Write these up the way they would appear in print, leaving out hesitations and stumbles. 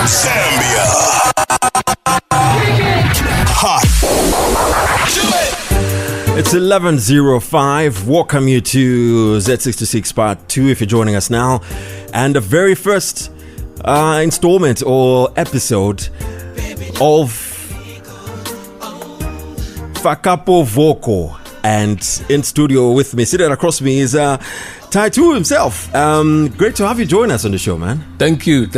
Zambia. Hot. It's 11:05. Welcome you to Z66 Part 2 if you're joining us now. And the very first installment or episode of Fakapo Vocal. And in studio with me, sitting across me is TY2 himself. Great to have you join us on the show, man. Thank you.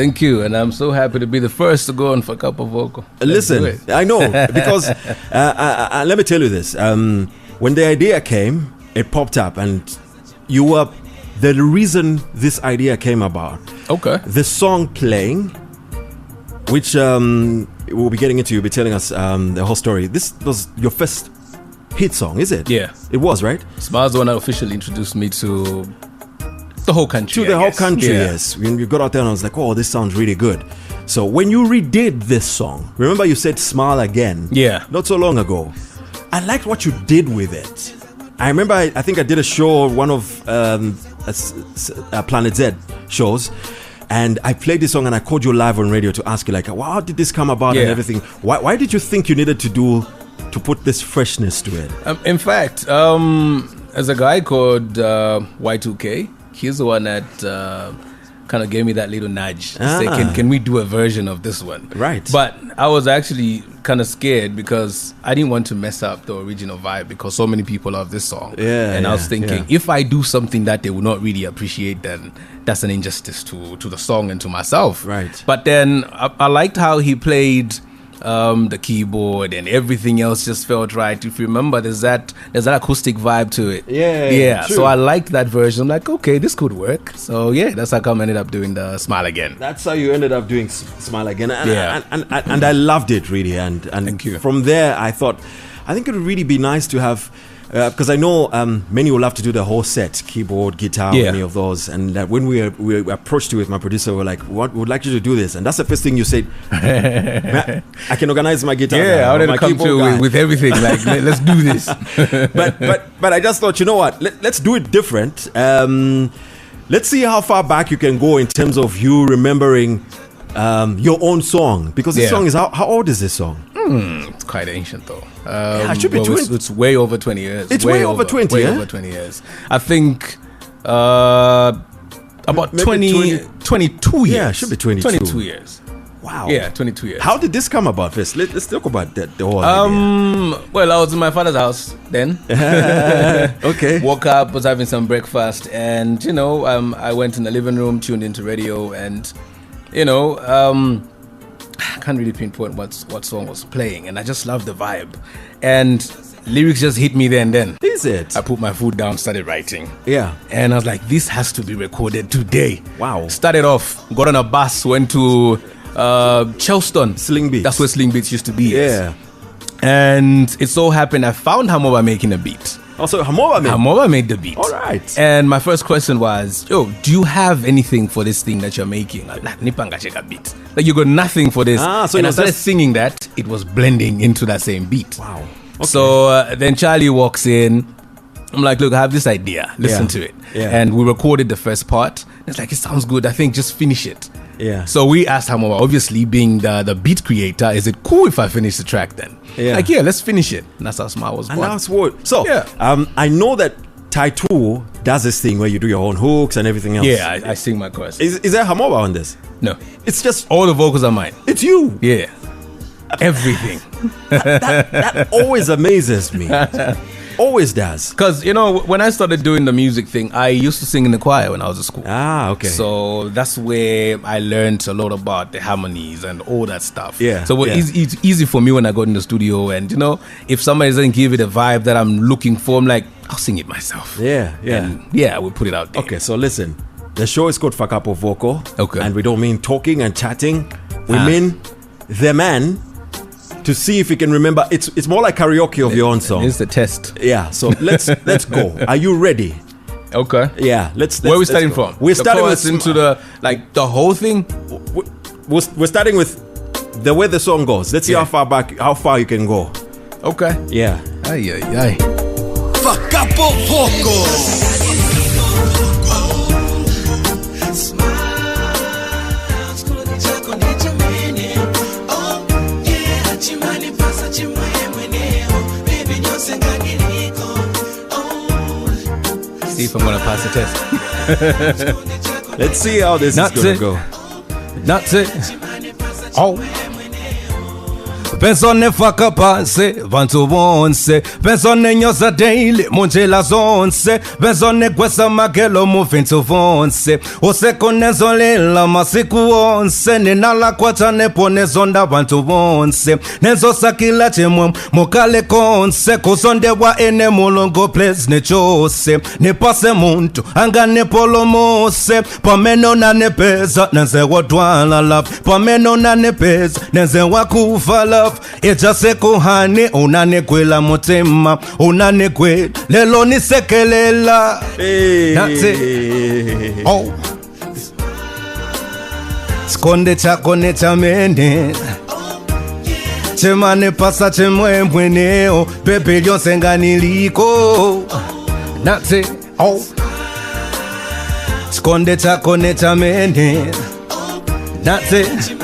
And I'm so happy to be the first to go on Fakapo Vocal. Listen, I know, because let me tell you this. When the idea came, it popped up, and you were the reason this idea came about. Okay. The song playing, which we'll be getting into, you'll be telling us the whole story. This was your first hit song, is it? Yeah. It was, right? Smile's the one that officially introduced me to the whole country. To the whole country, yes. When you got out there and I was like, oh, this sounds really good. So when you redid this song, remember you said Smile Again? Yeah. Not so long ago. I liked what you did with it. I remember, I think I did a show, one of Planet Z shows, and I played this song and I called you live on radio to ask you, like, well, how did this come about and everything? Why did you think you needed to put this freshness to it? In fact, there's a guy called Y2K. He's the one that kind of gave me that little nudge to say, can we do a version of this one? Right. But I was actually kind of scared because I didn't want to mess up the original vibe because so many people love this song. And I was thinking, if I do something that they will not really appreciate, then that's an injustice to the song and to myself. Right. But then I liked how he played the keyboard and everything else just felt right. If you remember, there's that acoustic vibe to it. Yeah. True. So I liked that version. I'm like, okay, this could work. So yeah, that's how come I ended up doing the Smile Again. That's how you ended up doing Smile Again. And I loved it, really. And Thank you. From there, I thought, I think it would really be nice to have, because I know many will love to do the whole set, keyboard, guitar, any of those. And when we approached you with my producer, we're like, "What would like you to do this?" And that's the first thing you said. I can organize my guitar. Yeah, I wanted to come to with everything. Like, let's do this. but I just thought, you know what? Let's do it different. Let's see how far back you can go in terms of you remembering your own song, because this song is how old is this song? It's quite ancient though. It should be 20. It's way over 20 years. It's way over 20. Way over 20 years. I think about 22 years. Yeah, it should be 22. 22 years. Wow. Yeah, 22 years. How did this come about first? Let's talk about that. The whole idea. Well, I was in my father's house then. Okay. Woke up, was having some breakfast, and I went in the living room, tuned into radio, and I can't really pinpoint what song was playing, and I just loved the vibe, and lyrics just hit me there and then. Is it? I put my foot down, started writing. Yeah. And I was like, this has to be recorded today. Wow. Started off, got on a bus, went to Charleston. Sling Beats. That's where Sling Beats used to be. Yeah. And it so happened I found Hamoba making a beat. Also, Hamoba made the beat. All right. And my first question was, do you have anything for this thing that you're making? Like, nipanga check a beat. Like, you got nothing for this. So and I started singing that. It was blending into that same beat. Wow. Okay. So then Charlie walks in. I'm like, look, I have this idea. Listen to it. Yeah. And we recorded the first part. It's like, it sounds good. I think just finish it. Yeah. So we asked Hamoba, obviously being the beat creator, is it cool if I finish the track then? Yeah. Like, yeah, let's finish it. And that's how Smile was born. And that's what. So, I know that TY2 does this thing where you do your own hooks and everything else. Yeah, I sing my chorus. Is there Hamoba on this? No. It's just all the vocals are mine. It's you. Yeah. Everything. that always amazes me. Always does. Because, when I started doing the music thing, I used to sing in the choir when I was at school. Okay. So that's where I learned a lot about the harmonies and all that stuff. Yeah. So it's easy for me when I got in the studio, and, if somebody doesn't give it a vibe that I'm looking for, I'm like, I'll sing it myself. Yeah. And we'll put it out there. Okay, so listen. The show is called Fakapo Vocal. Okay. And we don't mean talking and chatting. We mean the man to see if you can remember. It's more like karaoke of your own song. It's the test. Yeah, so let's go. Are you ready? Okay. Yeah, let's where are we starting from? We're starting with into the whole thing. We're starting with the way the song goes. Let's see how far you can go. Okay. Yeah. Ay. Fakapo Vocal. if I'm gonna pass the test. Let's see how this is gonna go. That's it. Oh. Pensone fakapanse, vantu vonse. Pensone nyosa daily, munjela zonse. Pensone kwesa magelo mufintu vonse. Ose konezo lela masiku onse. Ninala kwata nepone zonda vantu vonse. Nezo sakila chemwe mukale konse. Kusonde wa ene mulongo place ne chose. Ne pase muntu, anga ne polomose. Pameno na nepeza, nenze wadwala love. Pameno na nepeza, nenze wakufa love. Ejase kuhani unane kwela motema unane kwe lelo ni sekelela. That's it. Oh. Skonde chako ne chamene chemane pasa chemwe mweneo pepe lyonse nganiliko. That's it. Oh. Skonde chako ne chamene. That's it.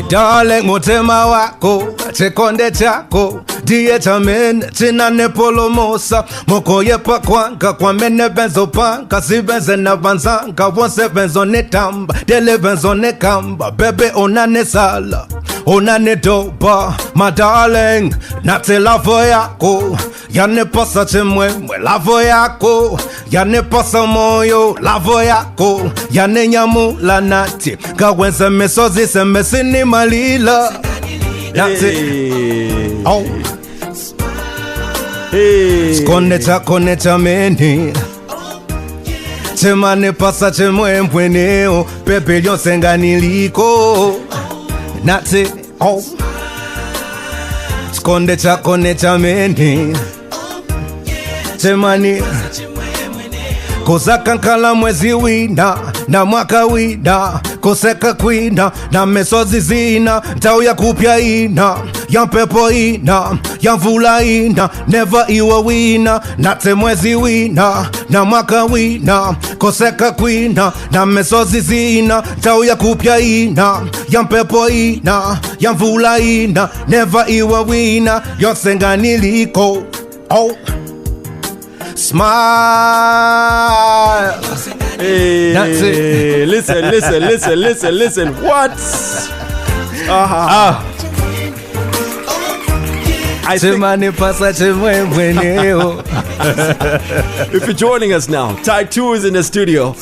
Darling, motema wako, chekonde chako, diye chamene, china nepolomosa, moko yepa kwanka, kwa mene benzo panka, si benze na vanzanka, wonse benzo ne tamba, dele benzo ne kamba, bebe onane sala, onane dopa, my darling, nate lavo yako, yane pasa chemwe, lavo yako, yane pasa moyo, lavo yako, yane nyamu la nati, kawense mesozi se mesini malila. That's it. Oh. Skonde chako ne chamene chemane pasa chemwe mweneo pepe lyonse nganiliko. That's it. Oh. Skonde chako ne chamene chemane kozaka nkala mwezi wina na mwaka wina koseka kwina na mesozi zina ntau ya kupya ina ya pepo ina ya mvula ina never iwa wina nate mwezi wina na mwaka wina koseka kwina na mesozi zina ntau ya kupya ina ya pepo ina ya mvula ina never iwa wina yonse nganiliko. Oh. Smile. Hey, that's it. Listen. What? I think if you're joining us now, TY2 is in the studio.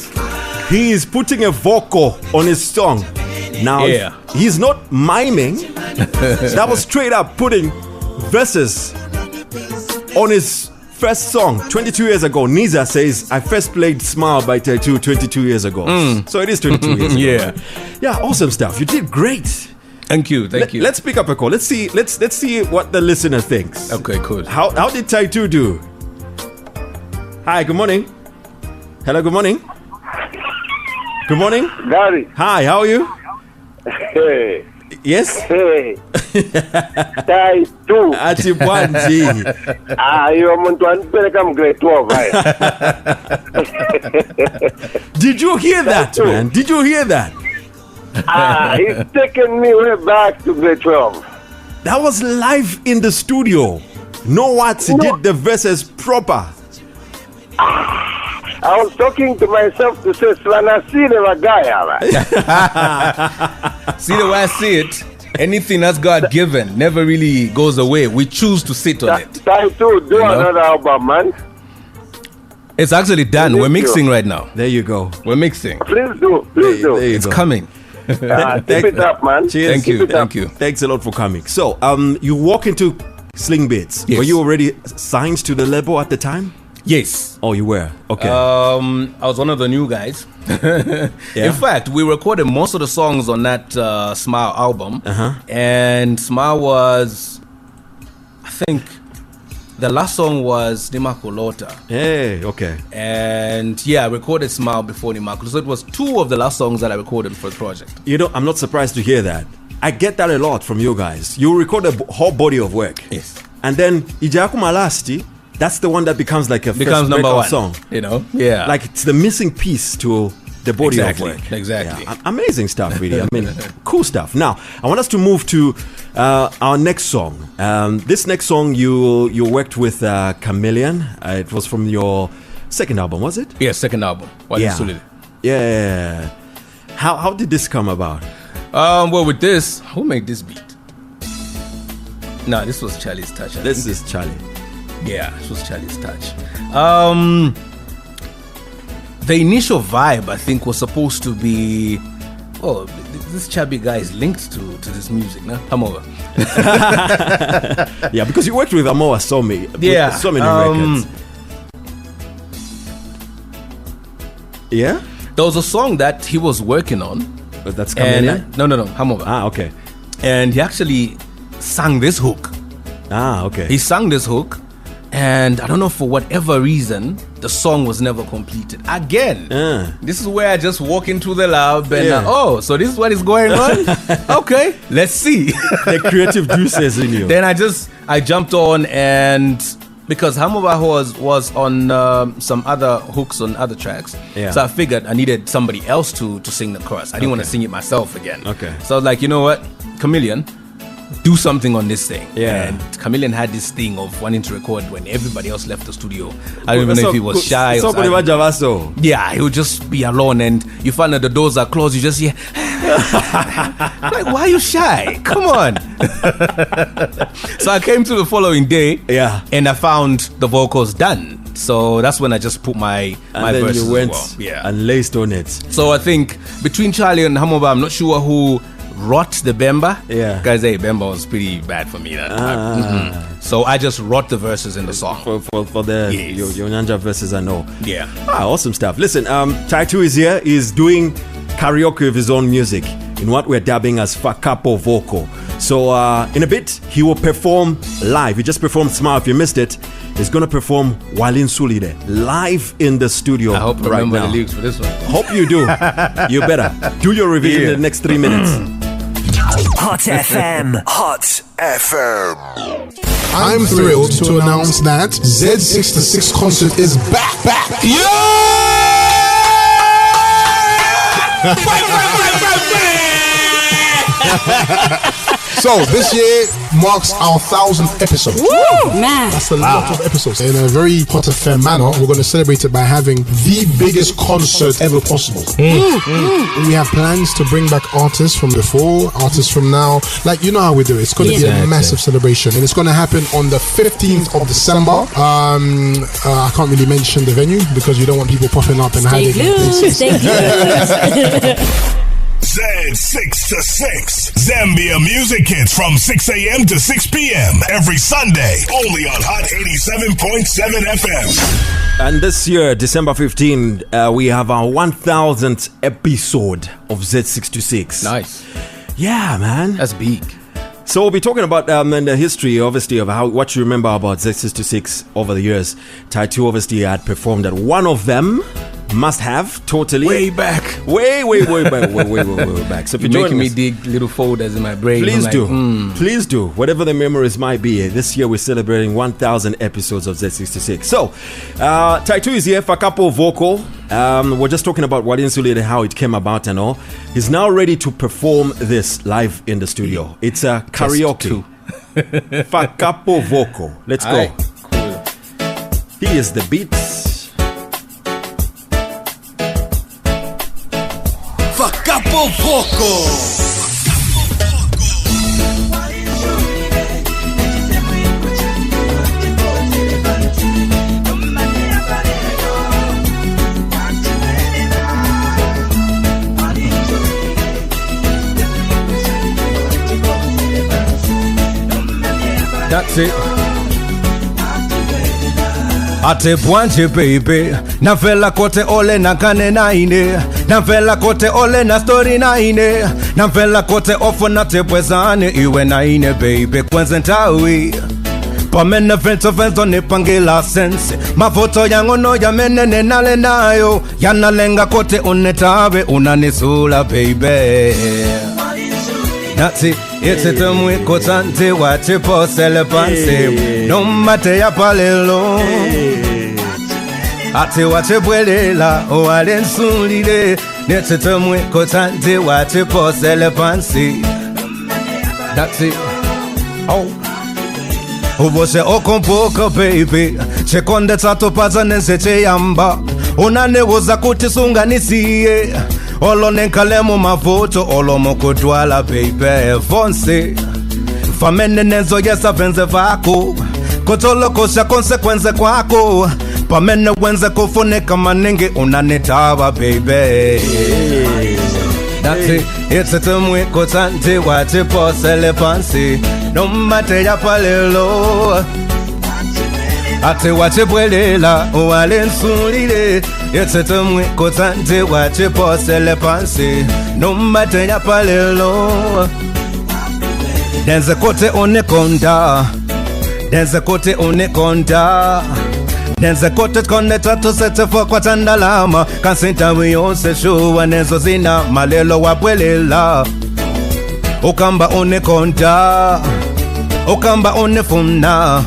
He is putting a vocal on his song. Now, he's not miming. That was straight up putting verses on his first song 22 years ago. Niza says, I first played Smile by TY2 22 years ago. So it is 22 years ago. Yeah, awesome stuff. You did great. Thank you. Let's pick up a call. Let's see what the listener thinks. Okay, cool. How did TY2 do? Hi, good morning. Hello, good morning. Good morning. Gary. Hi, how are you? Hey. Yes? Hey. TY2. Achibwanji. You're muntu anipeleka grade 12, right? Did you hear that, man? Did you hear that? He's taking me way back to grade 12. That was live in the studio. No what? He did the verses proper. I was talking to myself to say, Slana, see the Magaya. See the way I see it, anything that's God given never really goes away. We choose to sit on it. TY2, do another album, man. It's actually done. We're mixing right now. There you go. We're mixing. Please do. It's coming. Keep it up, man. Cheers. Thank you. Thanks a lot for coming. So, you walk into Sling Beats. Yes. Were you already signed to the label at the time? Yes. Oh, you were? Okay. I was one of the new guys. In fact, we recorded most of the songs on that Smile album. And Smile was, I think, the last song was Nimakolota. Hey, okay. And I recorded Smile before Nimakolota. So it was two of the last songs that I recorded for the project. You know, I'm not surprised to hear that. I get that a lot from you guys. You record a whole body of work. Yes. And then Ijaku Malasti, that's the one that becomes like a becomes first number one song. You know? Yeah. Like it's the missing piece to the body of work. Exactly. Yeah, amazing stuff, really. I mean, cool stuff. Now, I want us to move to our next song. This next song, you worked with Chameleon. It was from your second album, was it? Yeah, second album. Walinsulile. Yeah. How did this come about? Well, with this, who made this beat? No, this was Charlie's touch. This is Charlie. Yeah, this was Charlie's touch. The initial vibe, I think, was supposed to be, this chubby guy is linked to this music. No? Come over. Yeah, because you worked with Amoa so many records. Yeah? There was a song that he was working on. But that's Chameleon? No, come over. Okay. And he actually sang this hook. Okay. He sang this hook, and I don't know, for whatever reason, the song was never completed. Again, this is where I just walk into the lab and, so this is what is going on? Okay, let's see. The creative juices in you. Then I jumped on, and because Hamoba was on some other hooks on other tracks, so I figured I needed somebody else to sing the chorus. I didn't want to sing it myself again. Okay. So I was like, you know what, Chameleon, do something on this thing. Yeah. And Chameleon had this thing of wanting to record when everybody else left the studio. I don't even know if he was shy or something. Yeah, he would just be alone, and you find that the doors are closed, you just hear like, why are you shy? Come on. So I came to the following day, and I found the vocals done. So that's when I just put my verses you went as well. and laced on it. So I think between Charlie and Hamoba, I'm not sure who wrote the Bemba. Yeah. Guys, Bemba was pretty bad for me that time. So I just wrote the verses in the song. For the your Nyanja verses, I know. Yeah. Awesome stuff. Listen, TY2 is here. He's doing karaoke of his own music in what we're dubbing as Fakapo Vocal. So in a bit, he will perform live. He just performed Smile. If you missed it, he's going to perform Walinsulile live in the studio. I hope you right remember now. the lyrics for this one. Hope you do. You better do your revision in the next 3 minutes. Hot FM. Hot FM. I'm thrilled to announce that Z66 concert is back. So this year marks our 1,000th episode. Woo, man. That's a lot of episodes. In a very Hot FM manner, we're going to celebrate it by having the biggest concert ever possible. We have plans to bring back artists from before, artists from now. Like, you know how we do it. It's going to be a massive celebration. And it's going to happen on the 15th of December. I can't really mention the venue because you don't want people popping up and hiding. Stay glued. Z6-6 Zambia music hits from 6 a.m. to 6 p.m. every Sunday, only on Hot 87.7 FM. And this year, December 15, we have our 1,000th episode of Z6-6. Nice. Yeah, man. That's big. So we'll be talking about the history, obviously, of what you remember about Z6-6 over the years. TY2 obviously had performed at one of them. Must have totally way back. Way back. So if you're making me dig little folders in my brain, please do. Whatever the memories might be. This year we're celebrating 1,000 episodes of Z6-6. So TY2 is here. Fakapo Vocal. We're just talking about Walinsulile, how it came about and all. He's now ready to perform this live in the studio. It's a karaoke. Fakapo Vocal. Let's go. Cool. He is the beats. Fakapo Vocal. That's it. Ate bwanje baby, na vela kote ole na kane na ine, na vela kote ole na story na ine, na vela kote ofo na tepwezane iwe na ine baby kwenze ntawi. Pamene vento nipangila sense, mavoto yangu no ya menene nale nayo, yanalenga kote unetawe unanisula baby. That's it. It's a temwe kotante wache po selepanse no mate ya palelo ate wachebwelela Walinsulile netetemwe kotante wacheposele pansi. That's it. Oh. Ubose okompoka baby chekonde tatopaza nenseche yamba unanewoza kuti sunganisiye olonenkalemo mavuto olomokudwala baby fonse famene nenzo yesa venze vako kotolokosha konsekwenze kwako pamene wenze kufuneka manenge unanetaba baby. That's it. It's a temwe kotante wacheposele pansi no mate ya palelo ate wachebwelela Walinsulile. It's a temwe kotante wacheposele pansi no mate ya palelo. Denze kote unekonda, denze kote unekonda, denze kote konde tatu sete fo kwa tandalama kansenta wiyonse shuwa nezo zina malelo wabwelela. Okamba unekonda, okamba unefuna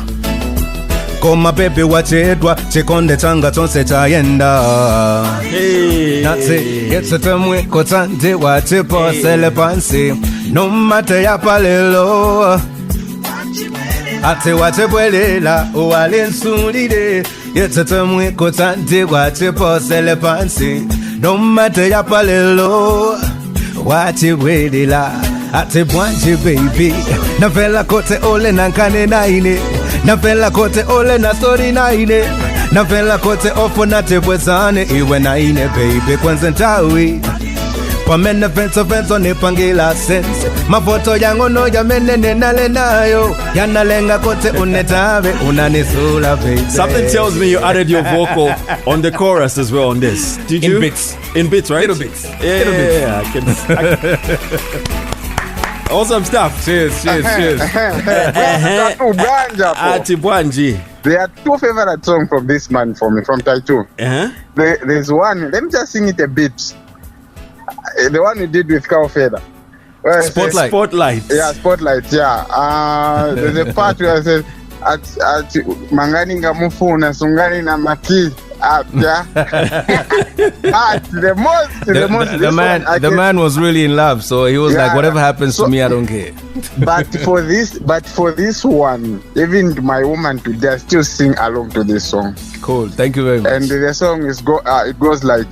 koma baby wachedwa chikonde changa tonse chayenda. That's it. It's a temwe kotante wacheposele pansi no mate ya palelo ate wachebwelela Walinsulile. It's a temwe kotante wacheposele pansi no mate ya palelo wachebwelela ate bwanje baby navela kote ole nankane naine navela kote ole na story naine navela kote ofo na tebwezane iwe naine baby kwenze ntawi pamene venzo nipangila sense mafoto yango no ya menene nale nayo yanalenga kote unetabe unanisula baby. Something tells me you added your vocal on the chorus as well on this. Did you? In bits, right? Little bits. Yeah. I can awesome stuff. Cheers. Atibwanji. There are two favorite songs from this man for me, from TY2. There's one, let me just sing it a bit. The one we did with Kaofeda. Spotlight. Yeah, Spotlight, yeah. There's a part where I said, at Mangani Ngamufuna, Sungani na Maki. Yeah. The man was really in love, so he was like, whatever happens to me, I don't care. But for this one, even my woman today, I still sing along to this song. Cool, thank you very much. And the song is it goes like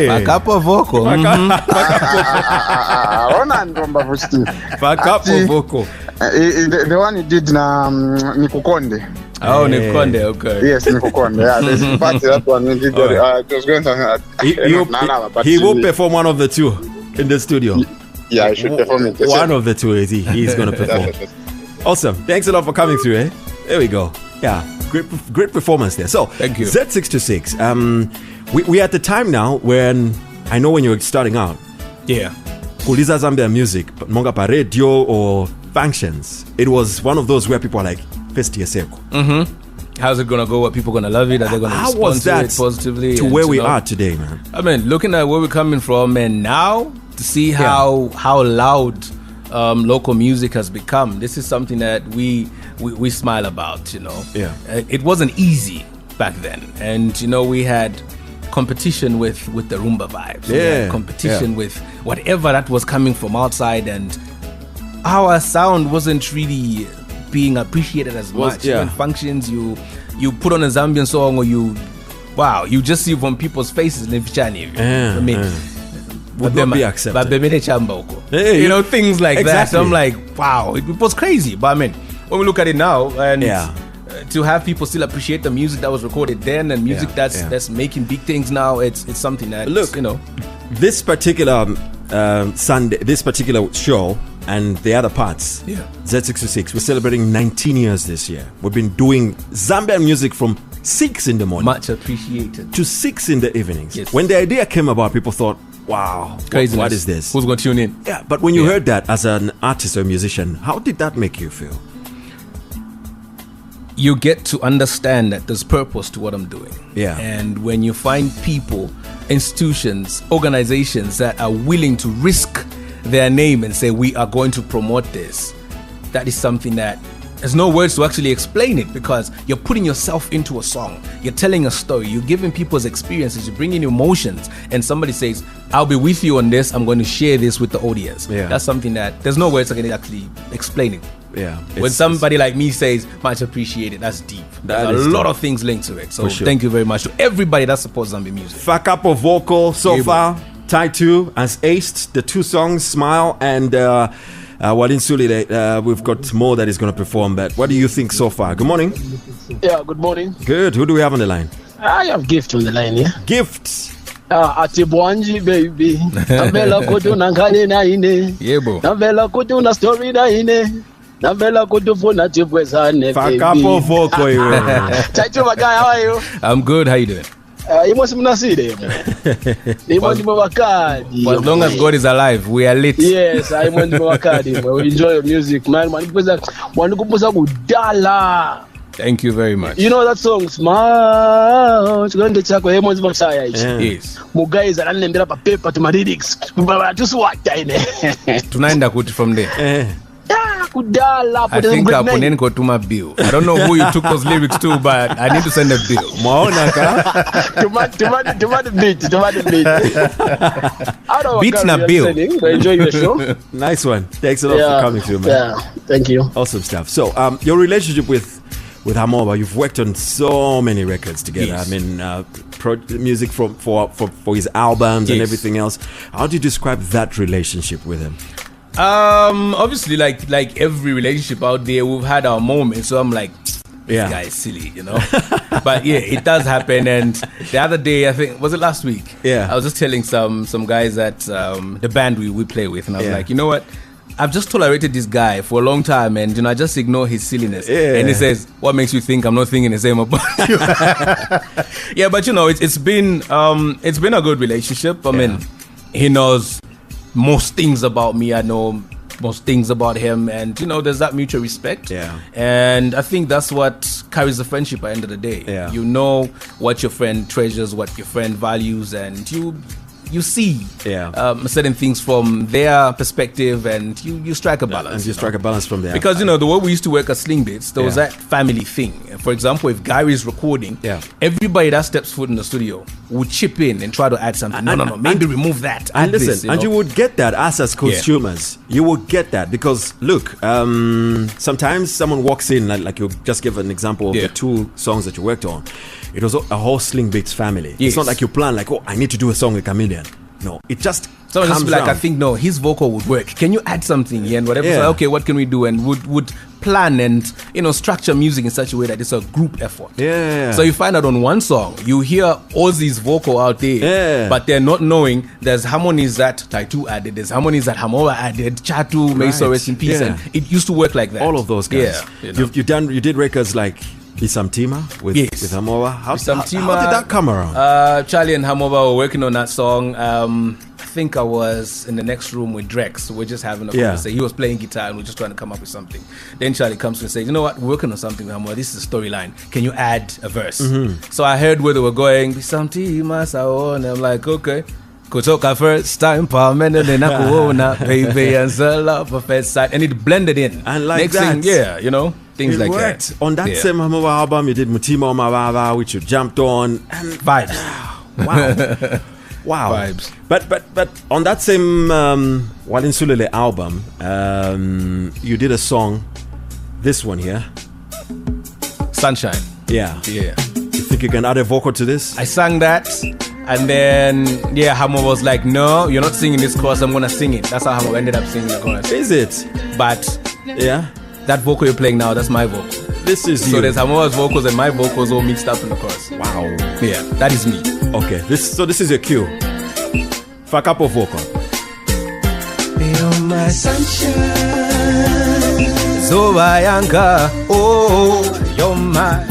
Fakapo Vocal. Fakapo Vocal. The one he did na Nikukonde. Oh, Nikukonde, okay. Yes, Nikukonde. Yeah, there's part that one he did. It was going to. He will perform one of the two in the studio. Yeah, I should perform it. One of the two is he's going to perform. Awesome. Thanks a lot for coming through. There we go. Yeah, great performance there. So, thank you. Z626. We at the time now when I know when you were starting out. Yeah. Kuliza Zambia music, monga pa radio or functions. It was one of those where people are like, "Festi yeseko." How's it gonna go? Are people gonna love it? Are they gonna respond to it positively? To where we are today, man. I mean, looking at where we're coming from, and now to see how loud local music has become. This is something that we smile about. Yeah. It wasn't easy back then, and we had competition with the rumba vibes. We had competition with whatever that was coming from outside, and our sound wasn't really being appreciated as much. When functions, you put on a Zambian song, or you just see from people's faces. Would not be accepted. Things like that. So I'm like, wow, it was crazy. But I mean, when we look at it now, and to have people still appreciate the music that was recorded then, and music that's making big things now, it's something that this particular Sunday, this particular show, and the other parts, Z626, we're celebrating 19 years this year. We've been doing Zambian music from 6 in the morning, much appreciated, to 6 in the evenings. Yes. When the idea came about, people thought, wow, what is this? Who's going to tune in? Yeah, but when you heard that as an artist or musician, how did that make you feel? You get to understand that there's purpose to what I'm doing. Yeah. And when you find people, institutions, organizations that are willing to risk their name and say, we are going to promote this, that is something that there's no words to actually explain it, because you're putting yourself into a song. You're telling a story. You're giving people's experiences. You're bringing emotions. And somebody says, I'll be with you on this. I'm going to share this with the audience. Yeah. That's something that there's no words that can actually explain it. Yeah. When somebody like me says, much appreciated, that's deep. There's a lot of things linked to it. So thank you very much to everybody that supports Zambian music. Fakapo Vocal so far. TY2 has aced the 2 songs, Smile and Walinsulile. We've got more that is going to perform, but what do you think so far? Good morning. Yeah, good morning. Good. Who do we have on the line? I have Gift on the line, yeah. Gift. Atibwanji baby. Nabela kutu nankani na ine. Yebo. Nabela kutu na story na ine. Nabela kutu funa tibwezane baby. Fakapo Vocal. TY2 my guy, how are you? I'm good. How you doing? As long as God is alive, we are lit. Yes, I want to we enjoy your music, man. Thank you very much. You know that song, Smile. Yes. Guys, I didn't have a paper to my lyrics. Just what tunaenda kuti from there. I think I go to my bill. I don't know who you took those lyrics to, but I need to send a bill. Beats na bill. Enjoy your show. Nice one. Thanks a lot for coming through, man. Yeah, thank you. Awesome stuff. So, your relationship with Hamoba, you've worked on so many records together. Yes. I mean, music for his albums and everything else. How do you describe that relationship with him? Obviously, like every relationship out there, we've had our moments. So I'm like, this guy is silly, you know. But yeah, it does happen. And the other day, I think, was it last week? Yeah, I was just telling some guys at the band we play with, and I was like, you know what? I've just tolerated this guy for a long time, and I just ignore his silliness. Yeah. And he says, "What makes you think I'm not thinking the same about you?" Yeah, but it's been a good relationship. I mean, he knows most things about me. I know most things about him, and there's that mutual respect. Yeah. And I think that's what carries the friendship at the end of the day. Yeah. You know what your friend treasures, what your friend values, and you see certain things from their perspective, and you strike a balance. And you strike a balance from there. Because, the way we used to work at Sling Beats, there was that family thing. For example, if Gary is recording, everybody that steps foot in the studio would chip in and try to add something. No, maybe remove that. And listen, and you would get that as consumers. You would get that because, look, sometimes someone walks in, like you just give an example of the 2 songs that you worked on. It was a whole Sling Beats family. Yes. It's not like you plan, like, I need to do a song with Chameleon. No, it just someone just be like, I think his vocal would work. Can you add something here and whatever? Yeah. So, okay, what can we do? And would plan and structure music in such a way that it's a group effort. Yeah. So you find out on one song, you hear Ozzy's vocal out there, but they're not knowing there's harmonies that TY2 added, there's harmonies that Hamoba added, Chatu, may so rest in peace, and it used to work like that. All of those guys. Yeah, you did records like Bisamtima with Hamoba. How did that come around? Charlie and Hamoba were working on that song. I think I was in the next room with Drex. We're just having a conversation. He was playing guitar and we're just trying to come up with something. Then Charlie comes to me and says, you know what, we're working on something with Hamoba. This is a storyline. Can you add a verse? So I heard where they were going. Bisamtima, and I'm like, okay. Kutoka first time, baby, and love first sight. And it blended in. And like next that. Thing, things it like worked. that. On that same Hamoba album, you did Mutima Mababa, which you jumped on. And vibes. Wow. Vibes. But on that same Walinsulile album, you did a song, this one here. Sunshine. Yeah. You think you can add a vocal to this? I sang that. And then, Hamoba was like, no, you're not singing this chorus, I'm going to sing it. That's how Hamoba ended up singing the chorus. Is it? But, that vocal you're playing now, that's my vocal. This is So there's Hamoba's vocals and my vocals all mixed up in the chorus. Wow. Yeah, that is me. Okay, this is your cue. Fakapo Vocal. You're my sunshine. Zobayanga, oh, you're my.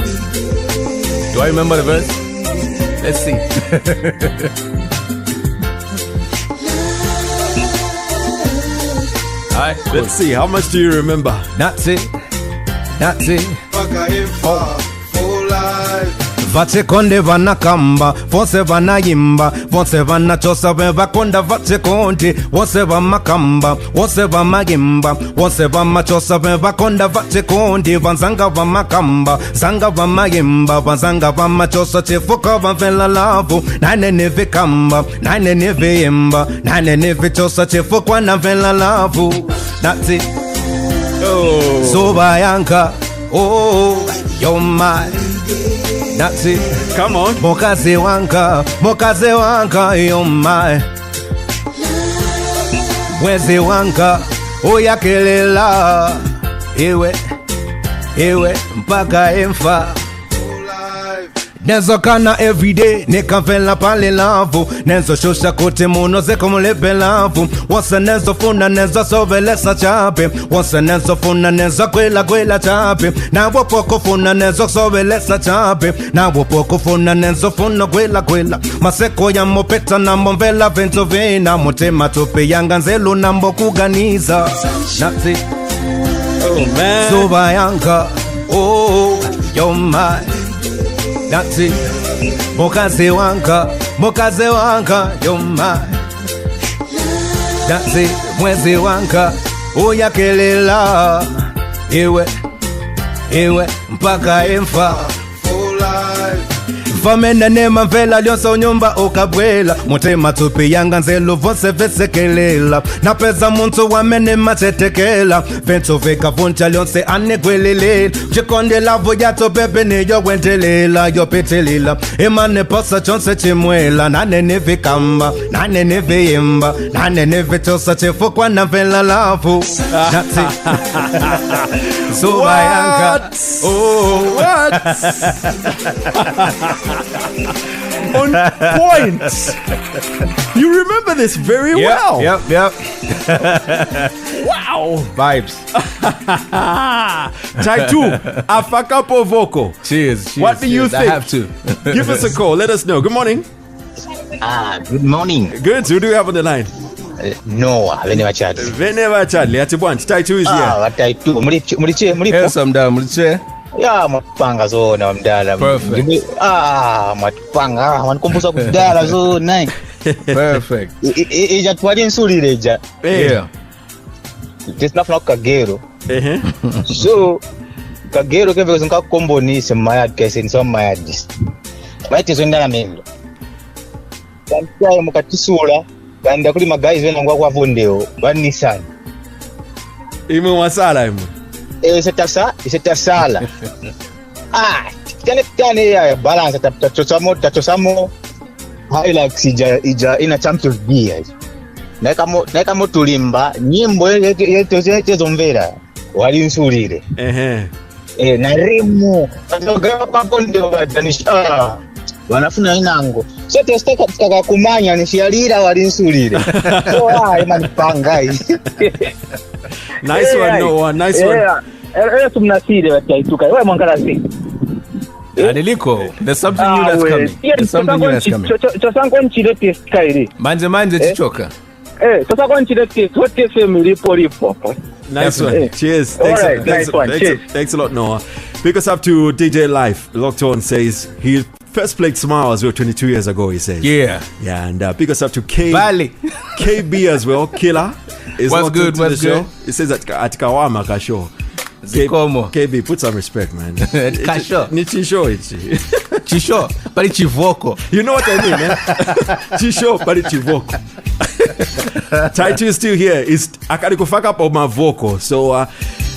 Do I remember the verse? Let's see. All right, let's see. How much do you remember? That's it. vachekonde vanakamba vose vanayimba vose vanachosa vevakonda vachekonde vose vamakamba vose vamayimba vose vamachosa vevakonda vachekonde vanzanga vamakamba zanga vamayimba vanzanga vamachosa chifuka vamvela lavu nane nivikamba nane niviyimba nane nivichosa chifukwa navela lavu. That's it. Zuba yanka, oh, you're my. That's it. Come on. Mokaze wanka, you're my. Wezi wanka, uyakelela. Iwe, mpaka emfa. Nenzo kana everyday, nekavela pale lavu. Nenzo shosha kote muno zeko mulepe lavu. Wasa nenzo funa, nenzo sovelesa chape. Wasa nenzo funa, nenzo kwela chape. Na wapoko funa, nenzo sovelesa chape. Na wapoko funa, nenzo funa kwela. Maseko ya mopeta na mbomvela vento vena. Motema tope yanga nzelu na mbokuganiza. Nazi. Oh man. Zuba yanka, oh, you're my. That's it. Mokaze wanka, you're mine. That's it. Mwezi wanka, uyakelela. Iwe, mpaka emfa. For life. Famena nema mvela lyonsa unyumba ukabwela. Mutema tupi yanga nzelu vose vesekelela. Napeza muntu wamene machetekela. Vento veka vuncha lyonse anegwelele. Chikonde lavo yato bebe ni yo wentelela. Yo petelela. Imane posa chonse chimwela. Nane nivikamba, nane niviyimba. Nane nivitosa chifukwa na vela lavu. Nati Zuba yanka. Oh, what? On point. You remember this very well. Yep. Wow. Vibes. TY2, a Fakapo Vocal. Cheers. What do you think? I have to. Give us a call. Let us know. Good morning. Good morning. Good. Who do we have on the line? Noah, Veneva Chadley. Veneva Chadley. At bunch. TY2 is here. TY2. Muliche. Yes, I'm down. Muliche. Yeah, matupanga zona mdala. Perfect. Matupanga. Wankumbusa kudala zona. Perfect. Ija Walinsulile ija. Yeah. Just not Kagero. So Kagero keve zinka komboni se mayad kese nso mayadis. Mayad zondala mendo. Kantia mukatisula kanda kuli magayi wena ngwa kwa vondeo banisana. Ime wasala ime. Setasala. Tane ya balance tatosamo Hilux ija ina Champions League. Neka motulimba nyimbo yetozomvera Walinsulile. Na remo ndoga papo ndio badanisha. Wanafuna inango. Sote steka tukaka kumanya nishialira Walinsulile. So manipanga. Nice one, Noah. Nice one. Tumnasire wataituka. Wewe mwangalasi. Adeliko, there's something new that's coming. There's something new that's coming. Chosango nchile test kairi. Manje chichoka. Chosango nchile test. What FM lipo. Nice one. Cheers. Thanks a lot, Noah. Pick us up to DJ Life. Locked On says he first played Smile as well 22 years ago, he says. Yeah. And pick us up to Valley. KB as well. Killer. What's good? It says at Kawama Kasho. KB, put some respect, man. Kasho. Chisho. Chisho, but it's Chivoko. You know what I mean, man? Chisho, but it's Chivoko. TY2 is still here. It's Akariko Fakapo Vocal. So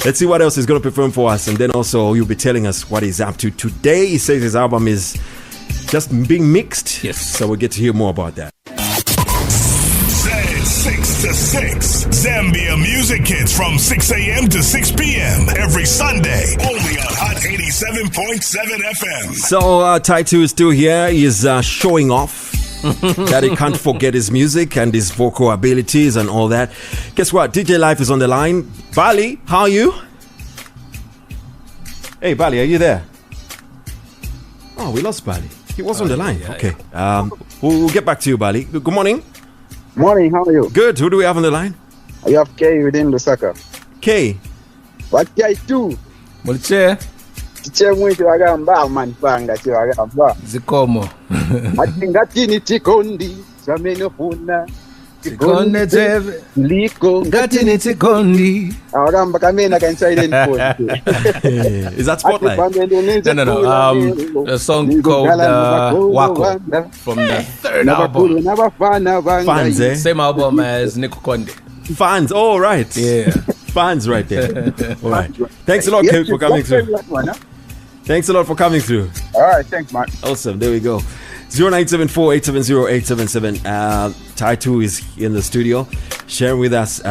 let's see what else he's going to perform for us. And then also you'll be telling us what he's up to. Today he says his album is just being mixed. Yes. So we'll get to hear more about that. 6 to 6. Zambia music hits from 6 a.m. to 6 p.m. every Sunday. Only on Hot 87.7 FM. So TY2 is still here. He's showing off that he can't forget his music and his vocal abilities and all that. Guess what? DJ Life is on the line. Bali, how are you? Hey, Bali, are you there? Oh, we lost Bali. He was on the line. Yeah, okay. We'll get back to you, Bali. Good morning. Morning, how are you? Good. Who do we have on the line? You have K within Lusaka. K. What TY2? Muliche. chemwe chivakamba manipanga chivakamba zikomo atingatini tikondi chamenofuna Tikonde teve liko ngatini tikondi avakamba kamena kansilent phone. Is that Spotlight? No. A song called Wako from the third album. Fans, eh? Same album as Nico Konde. Fans, all right. Yeah. Fans right there. All right. Thanks a lot, Kate, for coming through. Thanks a lot for coming through. All right, thanks, man. Awesome. There we go. 0974-870-877. TY2 is in the studio, sharing with us,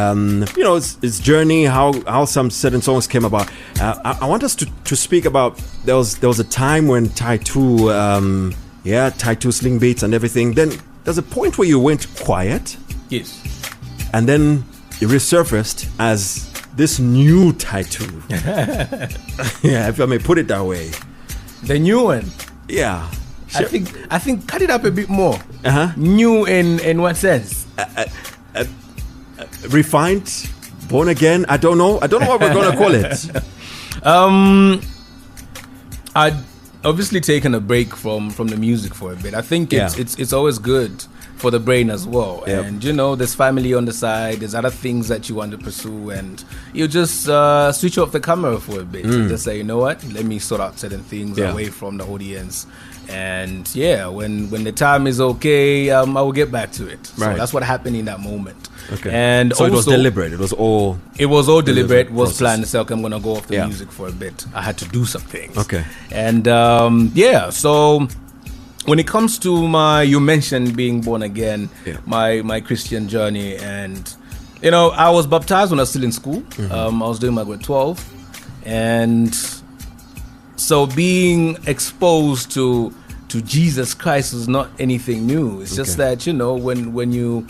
his journey, how some certain songs came about. I want us to speak about. There was a time when TY2, TY2 sling beats and everything. Then there's a point where you went quiet. Yes. And then you resurfaced as this new TY2. Yeah, if I may put it that way. The new one. Yeah. Sure. I think cut it up a bit more. New in what sense? Refined, born again. I don't know what we're gonna call it. I'd obviously taken a break from the music for a bit. I think it's always good for the brain as well. Yep. And there's family on the side, there's other things that you want to pursue, and you just switch off the camera for a bit and just say, you know what, let me sort out certain things away from the audience. And when the time is okay, I will get back to it. So that's what happened in that moment. Okay. And so also, it was deliberate. It was all deliberate. It was planned. So okay, I'm gonna go off the music for a bit. I had to do some things. Okay. And so when it comes to you mentioned being born again, my Christian journey, and I was baptized when I was still in school. I was doing my grade 12, and so being exposed to Jesus Christ was not anything new. It's just that when you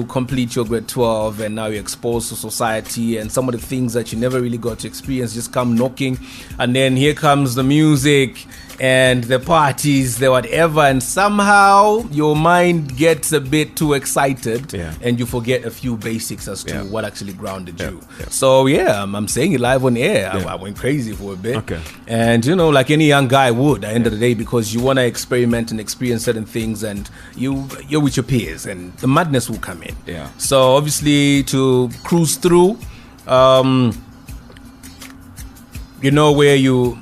complete your grade 12 and now you're exposed to society, and some of the things that you never really got to experience just come knocking, and then here comes the music and the parties, the whatever, and somehow your mind gets a bit too excited and you forget a few basics as to what actually grounded you. So I'm saying it live on air. I went crazy for a bit. And like any young guy would at the end of the day, because you want to experiment and experience certain things, and you're with your peers and the madness will come in. So obviously to cruise through, where you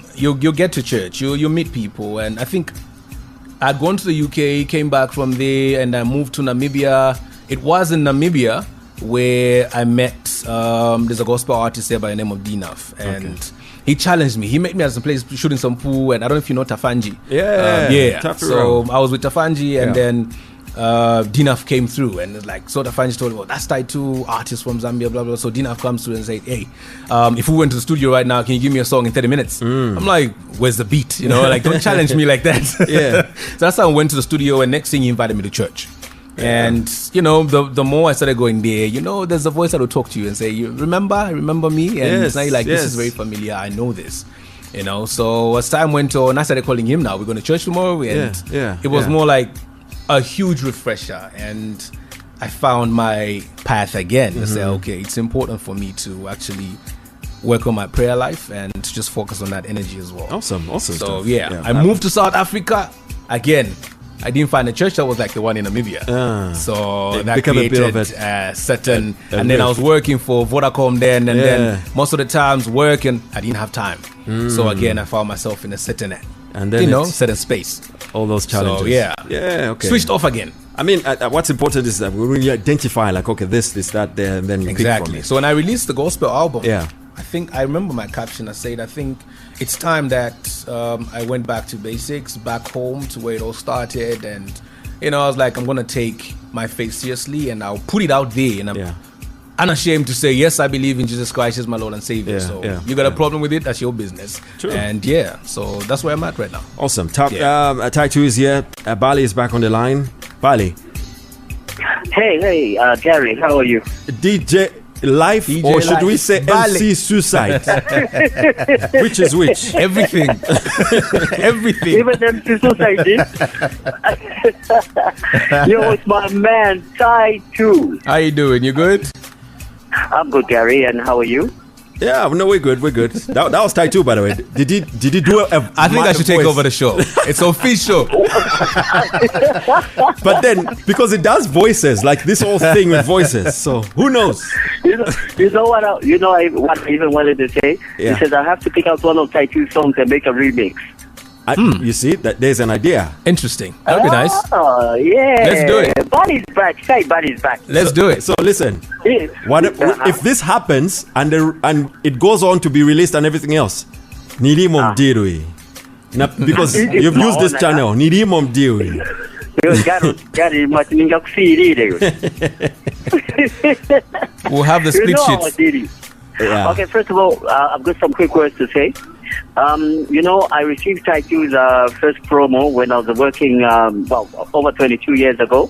get to church, you meet people, and I think I'd gone to the UK, came back from there, and I moved to Namibia. It was in Namibia where I met there's a gospel artist there by the name of Dinaf, and he challenged me. He met me at some place shooting some pool, and I don't know if you know Tafanji. So I was with Tafanji, and then Dinaf came through, and Tafanji told me, that's TY2 artist from Zambia, blah blah. So Dinaf comes through and said, hey, if we went to the studio right now, can you give me a song in 30 minutes? I'm like, where's the beat? Don't challenge me like that. So that's how I went to the studio, and next thing he invited me to church. And the more I started going there, there's a voice that will talk to you and say, you remember me? And it's now you're like, this is very familiar, I know this. So as time went on, I started calling him now, we're going to church tomorrow, and it was more like a huge refresher, and I found my path again to say, okay, it's important for me to actually work on my prayer life and to just focus on that energy as well. Awesome So stuff. I moved to South Africa again. I didn't find a church that was like the one in Namibia. So that created a certain... and then I was working for Vodacom then, and then most of the times work, and I didn't have time. So again, I found myself in a certain... and then certain space. All those challenges. So switched off again. I mean, what's important is that we really identify, like, okay, this, that, there, and then you pick from it. So when I released the gospel album, I think I remember my caption. I said, I think it's time that I went back to basics, back home to where it all started, and I was like, I'm gonna take my faith seriously, and I'll put it out there, and I'm unashamed to say, yes, I believe in Jesus Christ as my Lord and Savior. You got a problem with it, that's your business. True. And so that's where I'm at right now. Awesome. TY2 is here. Bali is back on the line. Bali. Hey, Gary, how are you? DJ Life, or should we say MC Suicide? Which is which? Everything. Everything. Even MC Suicide did. Yo, it's my man, TY2. How you doing? You good? I'm good, Gary, and how are you? Yeah, no, we're good. That was TY2, by the way. Did he do I think I should take over the show. It's official. But then, because it does voices, like this whole thing with voices, so who knows? You know what I even wanted to say? Yeah. He says, I have to pick out one of TY2 songs and make a remix. You see, that there's an idea. Interesting. That would be nice. Oh, yeah. Let's do it. Body's back. Say body's back. Let's do it. So listen, what if this happens and it goes on to be released and everything else? Nidimom dirui. Because you've used this channel. Nidimom dirui. We'll have the split sheets. Yeah. Okay, first of all, I've got some quick words to say. I received TY2's first promo when I was working, over 22 years ago.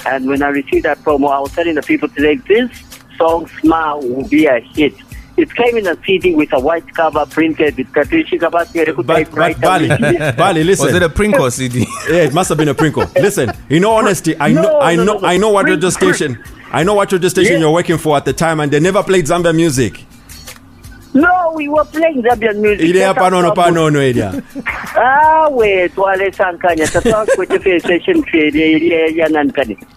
And when I received that promo, I was telling the people today, this song, Smile, will be a hit. It came in a CD with a white cover printed with Katrishi Kabasi. But Bali, listen. Was it a Prinko CD? Yeah, it must have been a Prinko. Listen, in all honesty, I know what radio station you're working for at the time, and they never played Zambian music. No, we were playing Zambian music.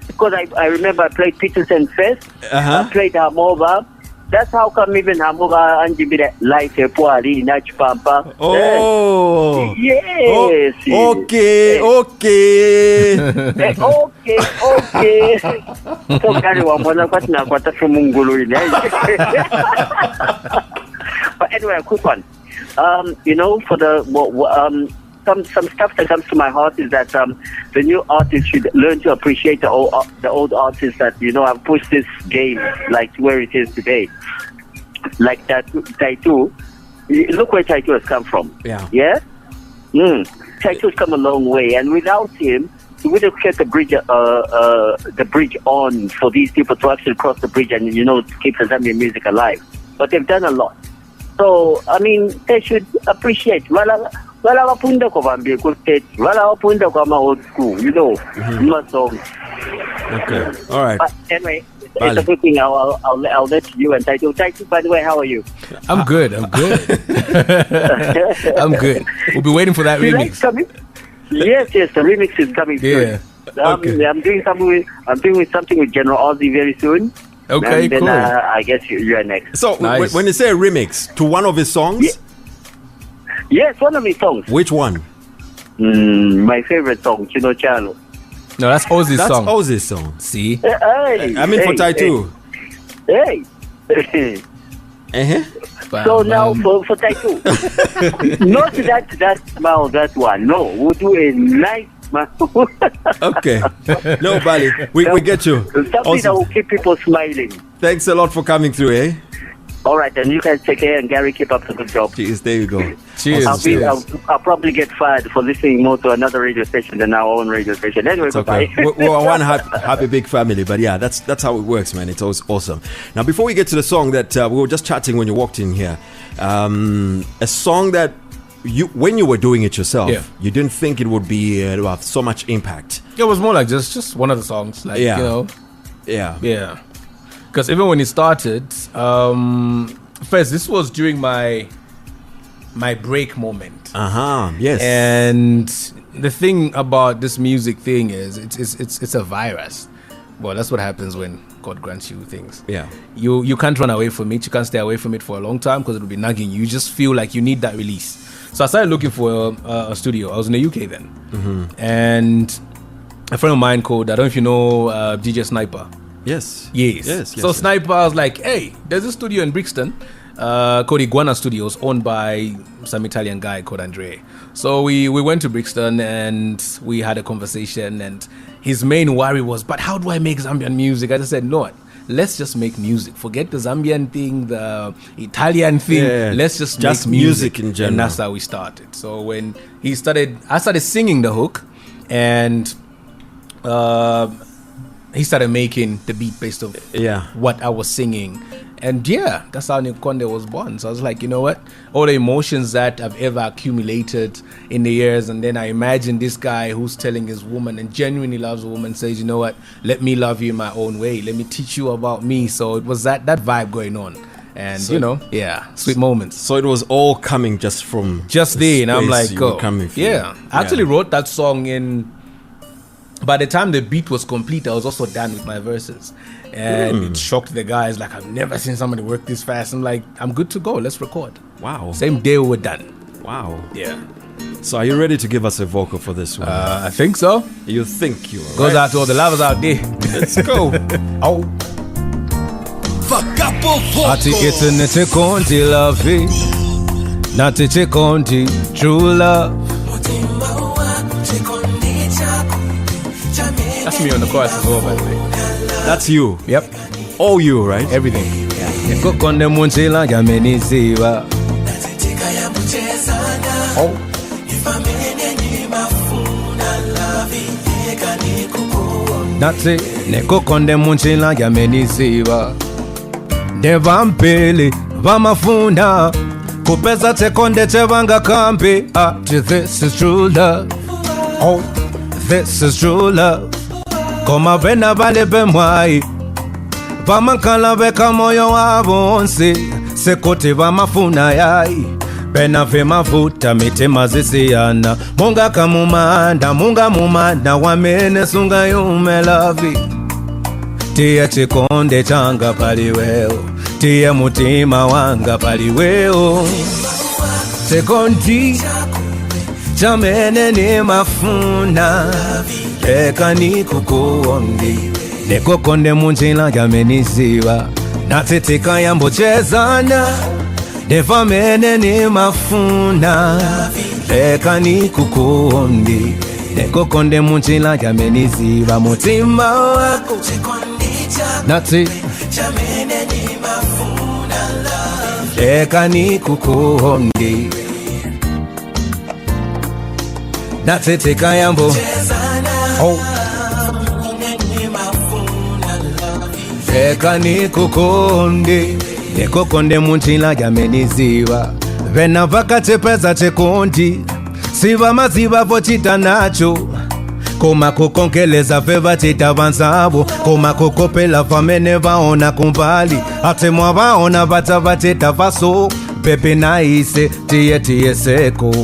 Because I remember I played Peterson first. I played Hamova. That's how come even Hamova and Jibira light a poari in Pampa. Oh, yes. Okay. So Gary Masano from Mungulu. But anyway, a quick one. For the some stuff that comes to my heart is that the new artists should learn to appreciate the old artists that have pushed this game like where it is today. Like that TY2. Look where TY2 has come from. Yeah. TY2 has come a long way, and without him, we would have kept the bridge on for these people to actually cross the bridge and keep the Zambian music alive. But they've done a lot. So, I mean, they should appreciate. Wala wapunda kwa Vambia State, wala wapunda kwa old school, not songs. Okay, all right. Anyway, it's a good thing. I'll let you and TY2. TY2, by the way, how are you? I'm good. I'm good. We'll be waiting for that remix. Yes, the remix is coming soon. Okay. I'm doing something with General Ozzy very soon. Okay, and then, cool. I guess you're next. So, nice. When you say a remix to one of his songs? Yes, one of his songs. Which one? My favorite song, Chino Chano. No, that's Ozzy's song. That's Ozzy's song. See? For TY2. So now for TY2. Not that smile, that one. No, we'll do a nice smile. Okay. No, Bali, we get you. Something that will keep people smiling. Thanks a lot for coming through, eh? All right, and you guys take care, and Gary, keep up the good job. Cheers, there you go. Cheers. I'll probably get fired for listening more to another radio station than our own radio station. Anyway, okay. We're one happy big family, but yeah, that's how it works, man. It's always awesome. Now, before we get to the song that we were just chatting when you walked in here, a song that when you were doing it yourself, you didn't think it would be have so much impact. It was more like just one of the songs, like Yeah. Because even when it started, first this was during my break moment. Yes. And the thing about this music thing is it's a virus. Well, that's what happens when God grants you things. Yeah. You can't run away from it. You can't stay away from it for a long time because it'll be nagging you. You just feel like you need that release. So I started looking for a studio. I was in the UK then. And a friend of mine called, I don't know if you know DJ Sniper. Yes. So Sniper, I was like, hey, there's a studio in Brixton called Iguana Studios, owned by some Italian guy called Andre. So we went to Brixton and we had a conversation, and his main worry was, but how do I make Zambian music? I just said, no, let's just make music. Forget the Zambian thing, the Italian thing. Let's just make music in general. And that's how we started. So when I started singing the hook, and he started making the beat based on what I was singing. And that's how Nkonde was born. So I was like, you know what? All the emotions that I've ever accumulated in the years, and then I imagine this guy who's telling his woman and genuinely loves a woman says, you know what? Let me love you in my own way. Let me teach you about me. So it was that vibe going on. And sweet moments. So it was all coming just from there, and I'm like, I actually wrote that song in. By the time the beat was complete, I was also done with my verses, and it shocked the guys. Like, I've never seen somebody work this fast. I'm like, I'm good to go. Let's record. Wow. Same day we were done. Wow. Yeah. So are you ready to give us a vocal for this one? I think so. You think you are? Goes out to all the lovers out there. Let's go. Oh. Fakapo Vocal. Ati eternity konti love it. Nati konti true love. That's me on the chorus as well, by the way. That's you. Yep. All you, right? Everything. Neko konde munchila yamenisiba. Oh. Nati neko konde munchila yamenisiba. Devampeli vamafuna kupeza tekonde chevanga kampi. This is true love. Oh, this is true love. Koma vena vale bemwai vamakala veka moyo wavonsi sekoti vamafuna yai pena vemavuta mitema zisiyana munga kamumanda munga mumanda wamene sunga yumelavi tiye chikonde changa paliweo tiye mutima wanga paliweo chikondi chamene ni mafuna eka ni kukuondi neko konde munjila yamenisiba natitika yambochezana devamene ni mafuna eka ni kukuondi neko konde munjila yamenisiba mutima wako nati eka ni kukuondi natitika yambo oh. Eka ni kukonde nikokonde munchila yamenisiba vena vakachepeza chekondi siva maziva vochita nacho koma kukonkeleza feva chita vansavo koma kukopela vamene vaona kumbali atemwa vaona vata vachita vaso pepe naise tiye seko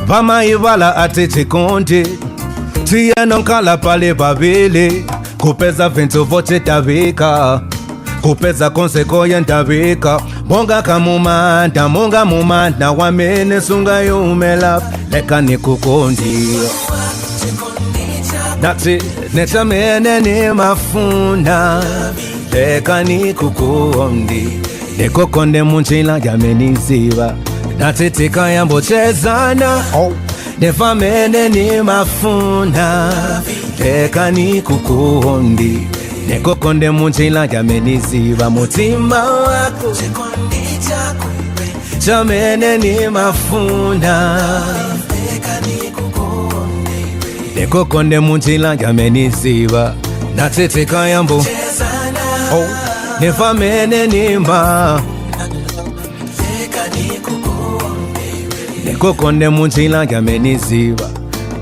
vamaivala ati chikondi tiye nonkala pale vavili kupeza vintu vote tabika kupeza konseko yentabika monga kamumanda monga mumanda wamene sunga yumela leka ni kukondi nati nechamene ni mafuna leka ni kukondi nikokonde munchila yamenisiba nati tika yambochezana nevamene ni mafuna eka ni kukuondi nekokonde munchila yamenisiba mutima wako chamene ni mafuna nekokonde munchila yamenisiba natetika yambo oh nevamene ni ma nekokonde munchila yamenisiba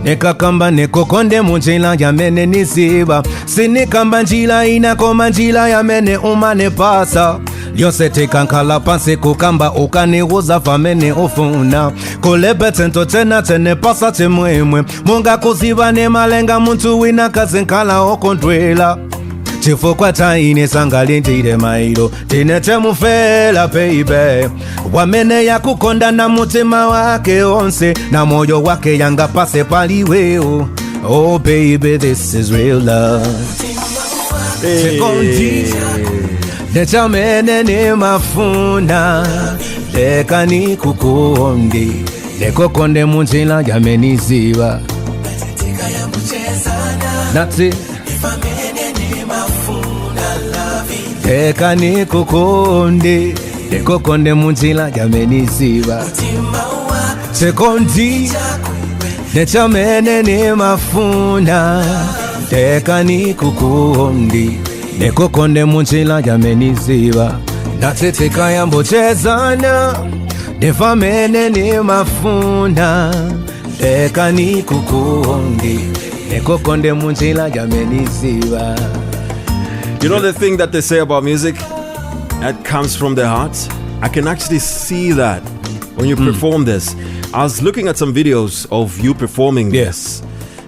nekakamba nekokonde munchila yamenisiba sinikamba njila inakoma njila yamene umane pasa lyose tekankala pansi kukamba ukaniuza famene ufuna kulebetento tena tene pasa temwemwe munga kuziba ne malenga muntu wina kazinkala okondwela chifukwa taine sangalindire mailo tine temufela baby wamene yakukonda na mutima wake onse na moyo wake yanga pase paliweo oh baby this is real love chikondi nechamene ni mafuna leka ni kukuondi nekokonde munchila yamenisiba nati eka ni kukuondi nekokonde munchila yamenisiba chikondi nechamene ni mafuna eka ni kukuondi nekokonde munchila yamenisiba natetika yambochezana nevamene ni mafuna eka ni kukuondi nekokonde munchila yamenisiba. You know the thing that they say about music? That comes from the heart. I can actually see that when you perform this. I was looking at some videos of you performing this,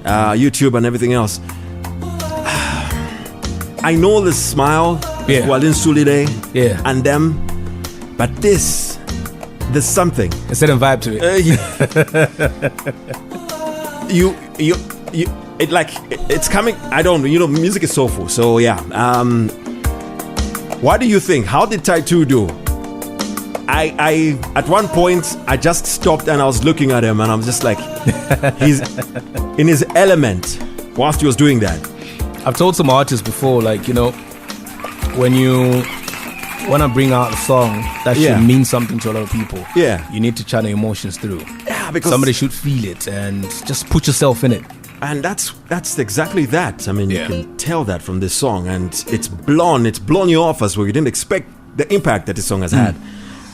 YouTube and everything else. I know the smile, Walinsulile, and them, but there's something. A certain vibe to it. It's coming. I don't know. Music is soulful. So yeah. What do you think? How did TY2 do? I at one point I just stopped and I was looking at him and I'm just like, he's in his element whilst he was doing that. I've told some artists before, when you want to bring out a song that should mean something to a lot of people, you need to channel emotions through. Yeah, because somebody should feel it and just put yourself in it. And that's exactly that. I mean, you can tell that from this song, and it's blown you off as well. You didn't expect the impact that this song has had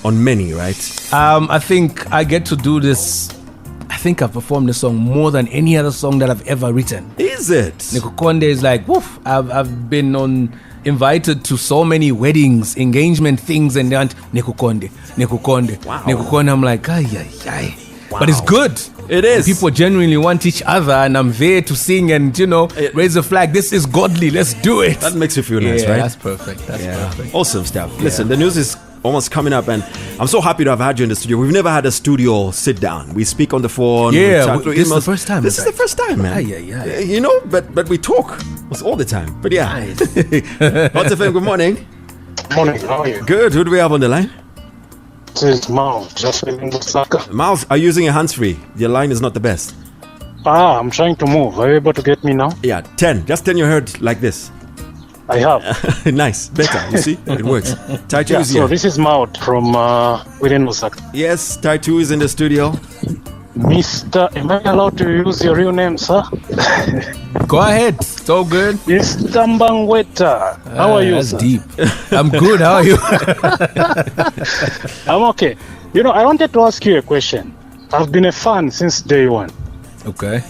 on many, right? I think I get to do this. I think I've performed this song more than any other song that I've ever written. Is it? Nikukonde is like, woof. I've been invited to so many weddings, engagement things, and then Nikukonde. Wow. Nikukonde, I'm like, ay. Wow. But it's good. It is. People genuinely want each other, and I'm there to sing and, raise the flag. This is godly. Let's do it. That makes you feel nice, right? That's perfect. That's perfect. Awesome stuff. Listen, the news is almost coming up, and I'm so happy to have had you in the studio. We've never had a studio sit down. We speak on the phone. Yeah, this is the first time. This is the first time, man. But we talk all the time. But yeah. Nice. Hot FM, good morning. Morning, how are you? Good. Who do we have on the line? This is Miles, just leaving the slacker. Miles, are you using a hands-free? Your line is not the best. I'm trying to move. Are you able to get me now? Yeah, 10. Just turn your head like this. I have. Nice. Better. You see? It works. TY2 is here. So this is Maud from within Osaka. Yes, TY2 is in the studio. Mr. Am I allowed to use your real name, sir? Go ahead. It's all good. Mr. Mbangweta. How are you, That's sir? deep. I'm good. How are you? I'm okay. I wanted to ask you a question. I've been a fan since day one. Okay.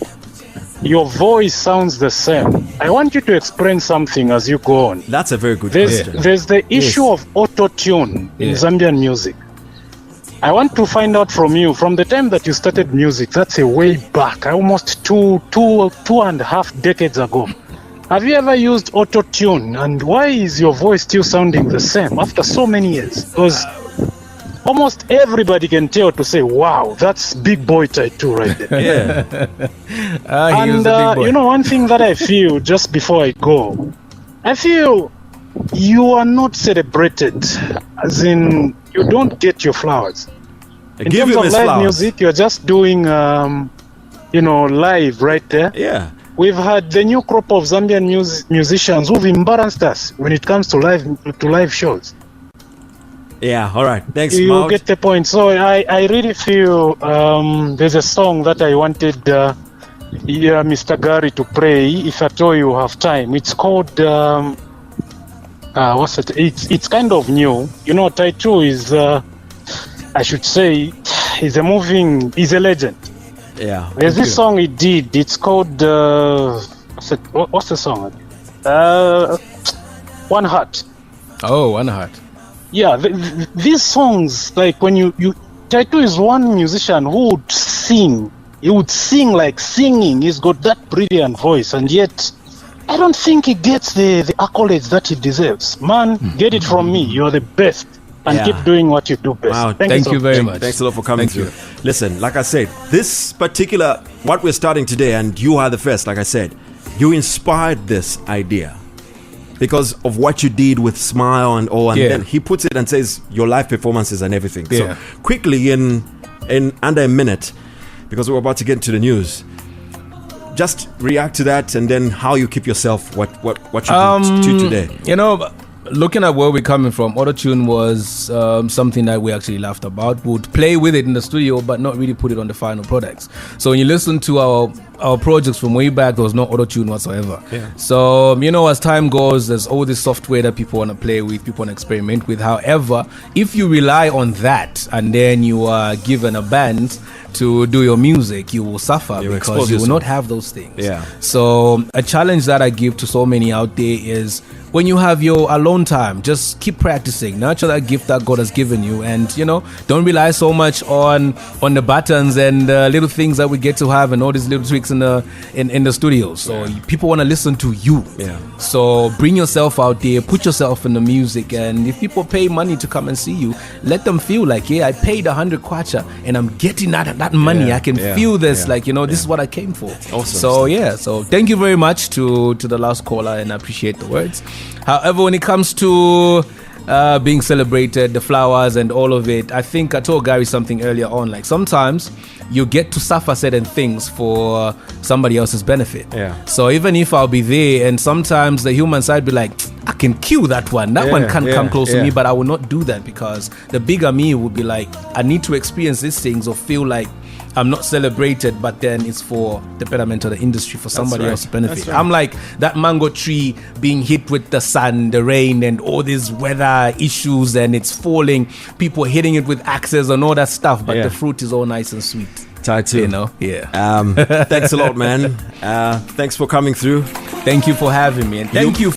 Your voice sounds the same. I want you to explain something as you go on. That's a very good question. There's the issue of Autotune in Zambian music. I want to find out from you, from the time that you started music, that's a way back, almost two and a half decades ago. Have you ever used Autotune? And why is your voice still sounding the same after so many years? Because almost everybody can tell to say, wow, that's big boy TY2 right there. And one thing that I feel just before I go, I feel you are not celebrated, as in you don't get your flowers. In terms of live music, you're just doing, live right there. Yeah. We've had the new crop of Zambian musicians who've embarrassed us when it comes to live shows. Yeah, all right. Thanks, You get the point. So I really feel there's a song that I wanted Mr. Gary to play, if at all you have time. It's called, what's it? It's kind of new. TY2 is, I should say, he's a legend. Yeah. There's this song he did. It's called, what's the song? One Heart. Oh, One Heart. Yeah, these songs, like when TY2 is one musician who would sing. He would sing like singing. He's got that brilliant voice, and yet I don't think he gets the accolades that he deserves. Man, get it from me. You're the best. And keep doing what you do best. Wow, thank you very much. Thanks a lot for coming through. Listen, like I said, this particular, what we're starting today, and you are the first, like I said, you inspired this idea because of what you did with Smile and all, and then he puts it and says your live performances and everything. So quickly, in under a minute, because we're about to get into the news, just react to that, and then how you keep yourself, what you do today. Looking at where we're coming from, Autotune was something that we actually laughed about. We would play with it in the studio, but not really put it on the final products. So when you listen to our projects from way back, there was no Autotune whatsoever. Yeah. So, as time goes, there's all this software that people want to play with, people want to experiment with. However, if you rely on that and then you are given a band to do your music, you will suffer because you will not have those things. Yeah. So a challenge that I give to so many out there is when you have your alone time, just keep practicing, nurture that gift that God has given you, and don't rely so much on the buttons and little things that we get to have and all these little tricks in the studio. So people want to listen to you. Yeah. So bring yourself out there, put yourself in the music, and if people pay money to come and see you, let them feel like, I paid 100 kwacha and I'm getting that money. Yeah. I can feel this, this is what I came for. Awesome. So thank you very much to the last caller, and I appreciate the words. However, when it comes to being celebrated, the flowers and all of it, I think I told Gary something earlier on, like sometimes you get to suffer certain things for somebody else's benefit. Yeah. So even if I'll be there, and sometimes the human side be like, I can kill that one. That one can't come close to me, but I will not do that, because the bigger me would be like, I need to experience these things or feel like I'm not celebrated, but then it's for the betterment of the industry, for somebody else's benefit. Right. I'm like that mango tree being hit with the sun, the rain, and all these weather issues, and it's falling. People hitting it with axes and all that stuff, but the fruit is all nice and sweet. TY2. Thanks a lot, man. Thanks for coming through. Thank you for having me, and thank you.